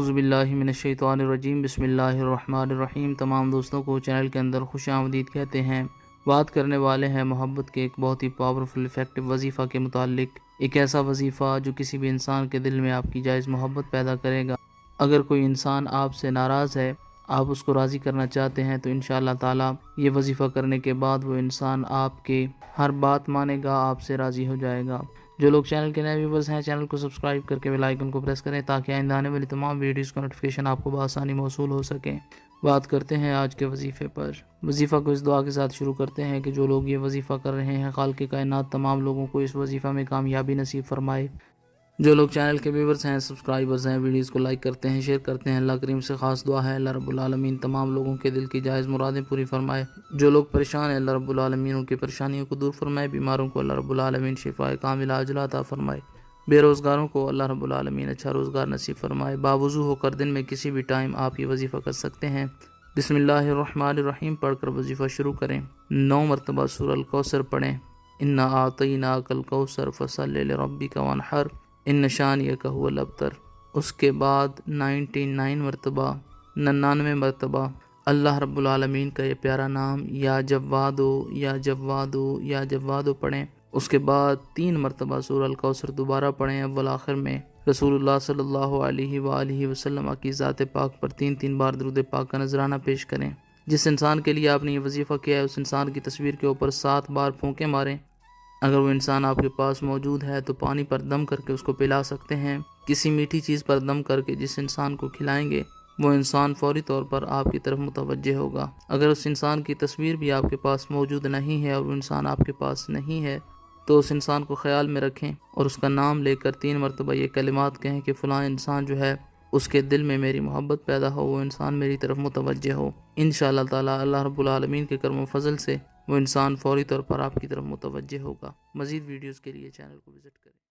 اعوذ باللہ من الشیطان الرجیم، بسم اللہ الرحمن الرحیم۔ تمام دوستوں کو چینل کے اندر خوش آمدید کہتے ہیں۔ بات کرنے والے ہیں محبت کے ایک بہت ہی پاورفل افیکٹو وظیفہ کے متعلق۔ ایک ایسا وظیفہ جو کسی بھی انسان کے دل میں آپ کی جائز محبت پیدا کرے گا۔ اگر کوئی انسان آپ سے ناراض ہے، آپ اس کو راضی کرنا چاہتے ہیں، تو انشاءاللہ تعالی یہ وظیفہ کرنے کے بعد وہ انسان آپ کے ہر بات مانے گا، آپ سے راضی ہو جائے گا۔ جو لوگ چینل کے نئے ویورز ہیں، چینل کو سبسکرائب کر کے بیل آئیکن کو پریس کریں تاکہ آئندہ آنے والی تمام ویڈیوز کا نوٹیفیکیشن آپ کو بآسانی موصول ہو سکیں۔ بات کرتے ہیں آج کے وظیفے پر۔ وظیفہ کو اس دعا کے ساتھ شروع کرتے ہیں کہ جو لوگ یہ وظیفہ کر رہے ہیں، خالق کائنات تمام لوگوں کو اس وظیفہ میں کامیابی نصیب فرمائے۔ جو لوگ چینل کے ویورز ہیں، سبسکرائبرز ہیں، ویڈیوز کو لائک کرتے ہیں، شیئر کرتے ہیں، اللہ کریم سے خاص دعا ہے اللہ رب العالمین تمام لوگوں کے دل کی جائز مرادیں پوری فرمائے۔ جو لوگ پریشان ہیں، اللہ رب العالمین ان کی پریشانیوں کو دور فرمائے۔ بیماروں کو اللہ رب العالمین شفاء کاملہ عاجلہ عطا فرمائے۔ بے روزگاروں کو اللہ رب العالمین اچھا روزگار نصیب فرمائے۔ باوضو ہو کر دن میں کسی بھی ٹائم آپ یہ وظیفہ کر سکتے ہیں۔ بسم اللہ الرحمن الرحیم پڑھ کر وظیفہ شروع کریں۔ 9 مرتبہ سورہ الکوثر پڑھیں۔ انا اعطیناک الکوثر فصلی لربک وانحر ان شانئک هو الابتر۔ اس کے بعد 99 مرتبہ اللہ رب العالمین کا یہ پیارا نام یا جوادو یا جوادو یا جوادو پڑھیں۔ اس کے بعد 3 مرتبہ سورہ الکوثر دوبارہ پڑھیں۔ اول آخر میں رسول اللہ صلی اللہ علیہ وآلہ وسلم کی ذات پاک پر 3 بار درود پاک کا نذرانہ پیش کریں۔ جس انسان کے لیے آپ نے یہ وظیفہ کیا ہے، اس انسان کی تصویر کے اوپر 7 بار پھونکے ماریں۔ اگر وہ انسان آپ کے پاس موجود ہے تو پانی پر دم کر کے اس کو پلا سکتے ہیں۔ کسی میٹھی چیز پر دم کر کے جس انسان کو کھلائیں گے، وہ انسان فوری طور پر آپ کی طرف متوجہ ہوگا۔ اگر اس انسان کی تصویر بھی آپ کے پاس موجود نہیں ہے اور وہ انسان آپ کے پاس نہیں ہے، تو اس انسان کو خیال میں رکھیں اور اس کا نام لے کر 3 مرتبہ یہ کلمات کہیں کہ فلاں انسان جو ہے اس کے دل میں میری محبت پیدا ہو، وہ انسان میری طرف متوجہ ہو۔ انشاءاللہ تعالی اللہ رب العالمین کے کرم و فضل سے وہ انسان فوری طور پر آپ کی طرف متوجہ ہوگا۔ مزید ویڈیوز کے لیے چینل کو وزٹ کریں۔